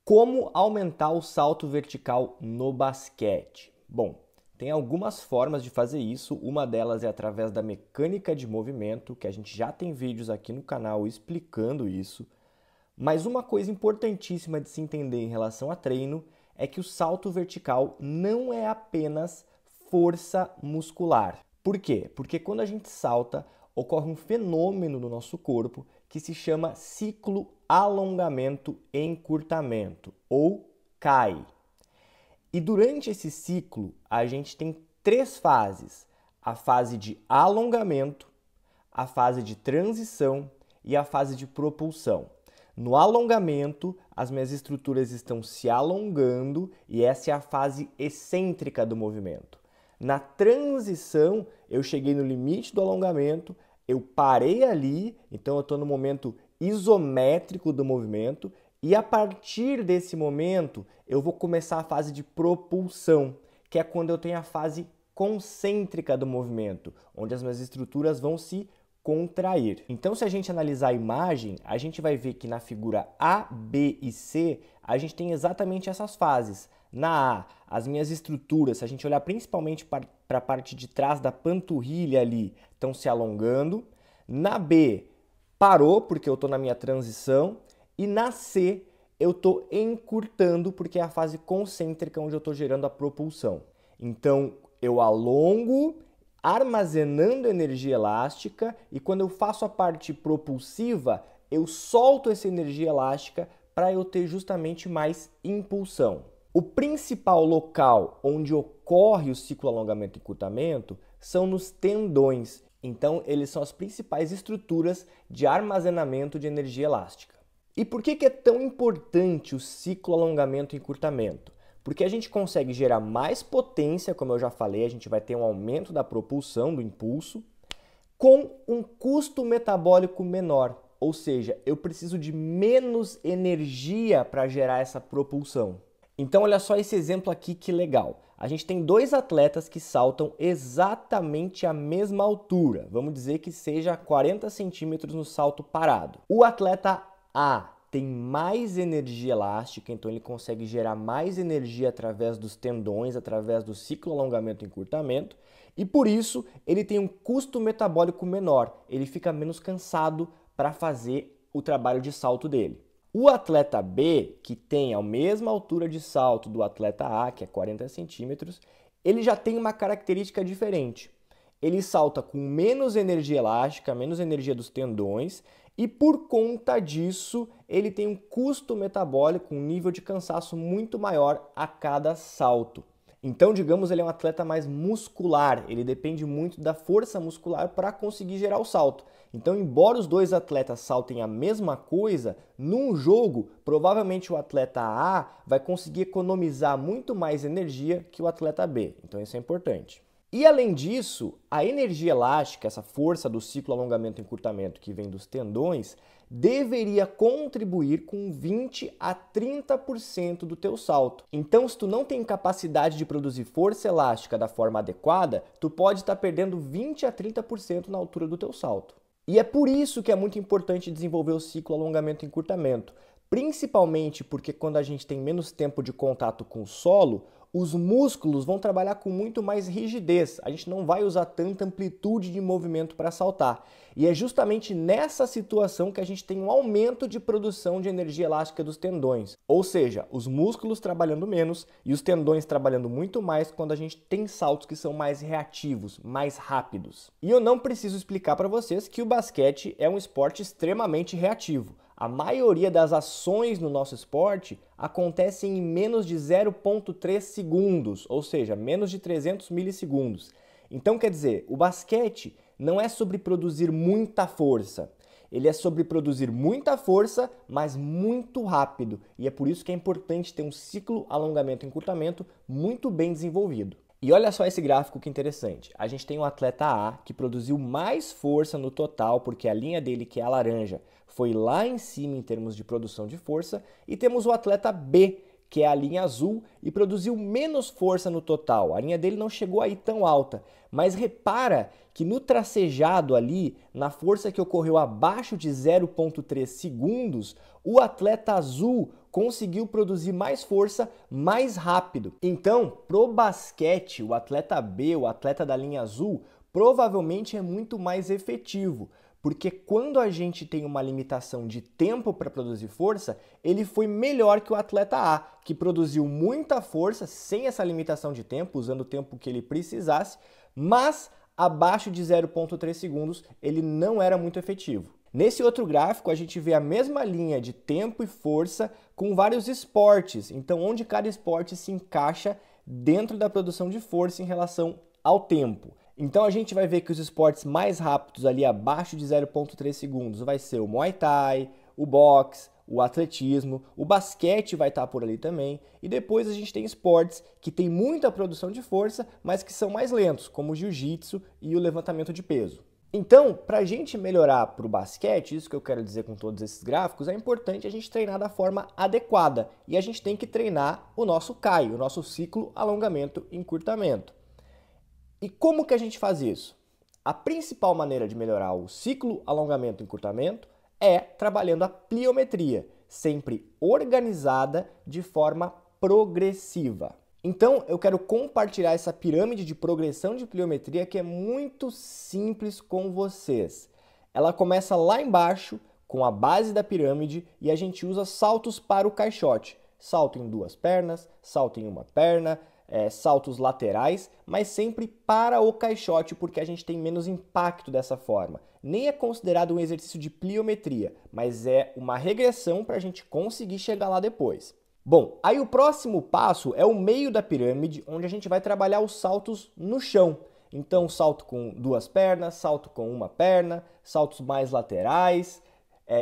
Como aumentar o salto vertical no basquete? Bom, tem algumas formas de fazer isso. Uma delas é através da mecânica de movimento, que a gente já tem vídeos aqui no canal explicando isso. Mas uma coisa importantíssima de se entender em relação a treino é que o salto vertical não é apenas força muscular. Por quê? Porque quando a gente salta, ocorre um fenômeno no nosso corpo que se chama ciclo alongamento-encurtamento, ou CAI. E durante esse ciclo, a gente tem três fases: a fase de alongamento, a fase de transição e a fase de propulsão. No alongamento, as minhas estruturas estão se alongando e essa é a fase excêntrica do movimento. Na transição, eu cheguei no limite do alongamento, eu parei ali, então eu estou no momento isométrico do movimento e a partir desse momento eu vou começar a fase de propulsão, que é quando eu tenho a fase concêntrica do movimento, onde as minhas estruturas vão se contrair. Então, se a gente analisar a imagem, a gente vai ver que na figura A, B e C, a gente tem exatamente essas fases. Na A, as minhas estruturas, se a gente olhar principalmente para a parte de trás da panturrilha ali, estão se alongando. Na B, parou porque eu estou na minha transição. E na C, eu estou encurtando porque é a fase concêntrica onde eu estou gerando a propulsão. Então, eu alongo, armazenando energia elástica, e quando eu faço a parte propulsiva, eu solto essa energia elástica para eu ter justamente mais impulsão. O principal local onde ocorre o ciclo alongamento e encurtamento são nos tendões. Então, eles são as principais estruturas de armazenamento de energia elástica. E por que é tão importante o ciclo alongamento e encurtamento? Porque a gente consegue gerar mais potência, como eu já falei, a gente vai ter um aumento da propulsão, do impulso, com um custo metabólico menor. Ou seja, eu preciso de menos energia para gerar essa propulsão. Então, olha só esse exemplo aqui que legal. A gente tem dois atletas que saltam exatamente a mesma altura. Vamos dizer que seja 40 centímetros no salto parado. O atleta A tem mais energia elástica, então ele consegue gerar mais energia através dos tendões, através do ciclo alongamento e encurtamento, e por isso ele tem um custo metabólico menor, ele fica menos cansado para fazer o trabalho de salto dele. O atleta B, que tem a mesma altura de salto do atleta A, que é 40 centímetros, ele já tem uma característica diferente. Ele salta com menos energia elástica, menos energia dos tendões, e por conta disso, ele tem um custo metabólico, um nível de cansaço muito maior a cada salto. Então, digamos, ele é um atleta mais muscular, ele depende muito da força muscular para conseguir gerar o salto. Então, embora os dois atletas saltem a mesma coisa, num jogo, provavelmente o atleta A vai conseguir economizar muito mais energia que o atleta B. Então, isso é importante. E além disso, a energia elástica, essa força do ciclo alongamento e encurtamento que vem dos tendões, deveria contribuir com 20 a 30% do teu salto. Então, se tu não tem capacidade de produzir força elástica da forma adequada, tu pode estar perdendo 20 a 30% na altura do teu salto. E é por isso que é muito importante desenvolver o ciclo alongamento e encurtamento, principalmente porque quando a gente tem menos tempo de contato com o solo, os músculos vão trabalhar com muito mais rigidez, a gente não vai usar tanta amplitude de movimento para saltar. E é justamente nessa situação que a gente tem um aumento de produção de energia elástica dos tendões. Ou seja, os músculos trabalhando menos e os tendões trabalhando muito mais quando a gente tem saltos que são mais reativos, mais rápidos. E eu não preciso explicar para vocês que o basquete é um esporte extremamente reativo. A maioria das ações no nosso esporte acontecem em menos de 0,3 segundos, ou seja, menos de 300 milissegundos. Então, quer dizer, o basquete não é sobre produzir muita força. Ele é sobre produzir muita força, mas muito rápido. E é por isso que é importante ter um ciclo alongamento e encurtamento muito bem desenvolvido. E olha só esse gráfico que interessante. A gente tem o atleta A que produziu mais força no total, porque a linha dele, que é a laranja, foi lá em cima em termos de produção de força, e temos o atleta B, que é a linha azul, e produziu menos força no total. A linha dele não chegou aí tão alta, mas repara que no tracejado ali, na força que ocorreu abaixo de 0,3 segundos, o atleta azul conseguiu produzir mais força mais rápido. Então, pro basquete, o atleta B, o atleta da linha azul, provavelmente é muito mais efetivo, porque quando a gente tem uma limitação de tempo para produzir força, ele foi melhor que o atleta A, que produziu muita força sem essa limitação de tempo, usando o tempo que ele precisasse, mas abaixo de 0,3 segundos ele não era muito efetivo. Nesse outro gráfico, a gente vê a mesma linha de tempo e força com vários esportes, então onde cada esporte se encaixa dentro da produção de força em relação ao tempo. Então a gente vai ver que os esportes mais rápidos ali abaixo de 0,3 segundos vai ser o Muay Thai, o boxe, o atletismo, o basquete vai estar por ali também, e depois a gente tem esportes que tem muita produção de força, mas que são mais lentos, como o jiu-jitsu e o levantamento de peso. Então, para a gente melhorar para o basquete, isso que eu quero dizer com todos esses gráficos, é importante a gente treinar da forma adequada, e a gente tem que treinar o nosso CAI, o nosso ciclo alongamento e encurtamento. E como que a gente faz isso? A principal maneira de melhorar o ciclo alongamento e encurtamento é trabalhando a pliometria, sempre organizada de forma progressiva. Então, eu quero compartilhar essa pirâmide de progressão de pliometria que é muito simples com vocês. Ela começa lá embaixo, com a base da pirâmide, e a gente usa saltos para o caixote. Salto em 2 pernas, salto em 1 perna, saltos laterais, mas sempre para o caixote, porque a gente tem menos impacto dessa forma. Nem é considerado um exercício de pliometria, mas é uma regressão para a gente conseguir chegar lá depois. Bom, aí o próximo passo é o meio da pirâmide, onde a gente vai trabalhar os saltos no chão. Então, salto com 2 pernas, salto com 1 perna, saltos mais laterais,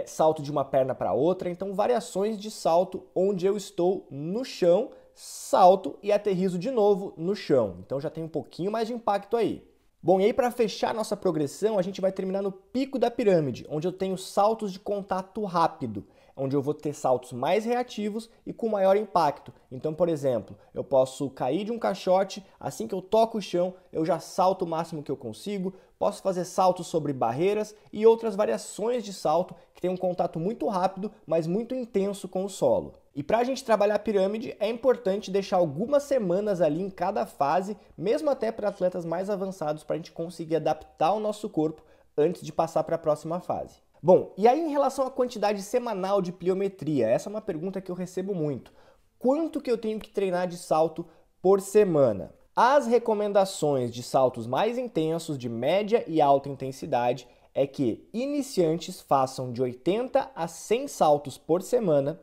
salto de uma perna para outra. Então, variações de salto onde eu estou no chão, salto e aterrizo de novo no chão. Então já tem um pouquinho mais de impacto aí. Bom, e aí para fechar nossa progressão, a gente vai terminar no pico da pirâmide, onde eu tenho saltos de contato rápido, onde eu vou ter saltos mais reativos e com maior impacto. Então, por exemplo, eu posso cair de um caixote, assim que eu toco o chão, eu já salto o máximo que eu consigo, posso fazer saltos sobre barreiras e outras variações de salto que tem um contato muito rápido, mas muito intenso com o solo. E para a gente trabalhar a pirâmide, é importante deixar algumas semanas ali em cada fase, mesmo até para atletas mais avançados, para a gente conseguir adaptar o nosso corpo antes de passar para a próxima fase. Bom, e aí em relação à quantidade semanal de pliometria, essa é uma pergunta que eu recebo muito. Quanto que eu tenho que treinar de salto por semana? As recomendações de saltos mais intensos, de média e alta intensidade, é que iniciantes façam de 80 a 100 saltos por semana,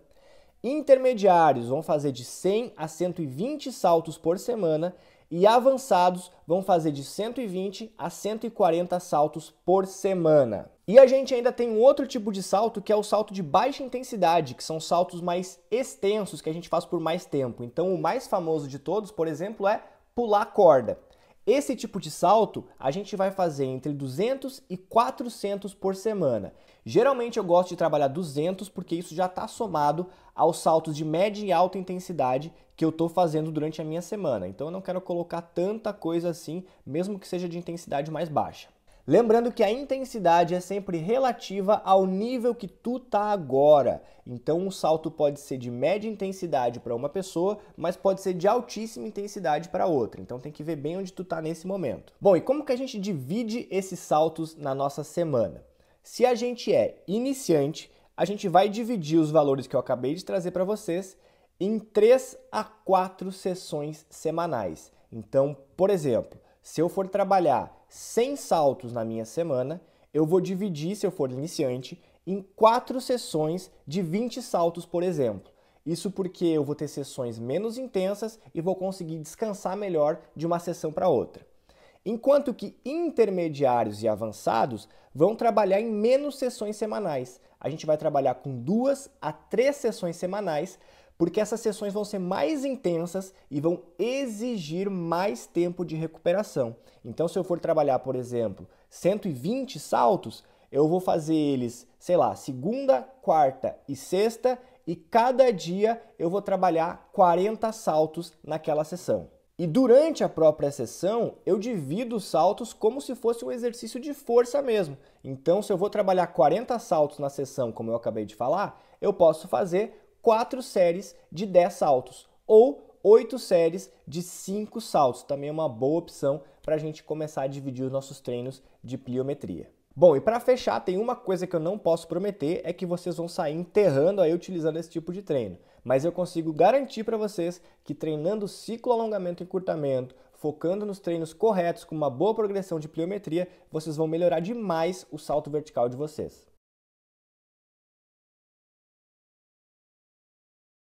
intermediários vão fazer de 100 a 120 saltos por semana e avançados vão fazer de 120 a 140 saltos por semana. E a gente ainda tem um outro tipo de salto que é o salto de baixa intensidade, que são saltos mais extensos que a gente faz por mais tempo. Então o mais famoso de todos, por exemplo, é pular corda. Esse tipo de salto a gente vai fazer entre 200 e 400 por semana. Geralmente eu gosto de trabalhar 200 porque isso já está somado aos saltos de média e alta intensidade que eu estou fazendo durante a minha semana. Então eu não quero colocar tanta coisa assim, mesmo que seja de intensidade mais baixa. Lembrando que a intensidade é sempre relativa ao nível que tu tá agora. Então um salto pode ser de média intensidade para uma pessoa, mas pode ser de altíssima intensidade para outra. Então tem que ver bem onde tu tá nesse momento. Bom, e como que a gente divide esses saltos na nossa semana? Se a gente é iniciante, a gente vai dividir os valores que eu acabei de trazer para vocês em 3 a 4 sessões semanais. Então, por exemplo, se eu for trabalhar 100 saltos na minha semana, eu vou dividir, se eu for iniciante, em 4 sessões de 20 saltos, por exemplo. Isso porque eu vou ter sessões menos intensas e vou conseguir descansar melhor de uma sessão para outra. Enquanto que intermediários e avançados vão trabalhar em menos sessões semanais. A gente vai trabalhar com 2 a 3 sessões semanais, porque essas sessões vão ser mais intensas e vão exigir mais tempo de recuperação. Então, se eu for trabalhar, por exemplo, 120 saltos, eu vou fazer eles, sei lá, segunda, quarta e sexta, e cada dia eu vou trabalhar 40 saltos naquela sessão. E durante a própria sessão, eu divido os saltos como se fosse um exercício de força mesmo. Então, se eu vou trabalhar 40 saltos na sessão, como eu acabei de falar, eu posso fazer 4 séries de 10 saltos ou 8 séries de 5 saltos. Também é uma boa opção para a gente começar a dividir os nossos treinos de pliometria. Bom, e para fechar, tem uma coisa que eu não posso prometer, é que vocês vão sair enterrando aí utilizando esse tipo de treino. Mas eu consigo garantir para vocês que treinando ciclo, alongamento e encurtamento, focando nos treinos corretos, com uma boa progressão de pliometria, vocês vão melhorar demais o salto vertical de vocês.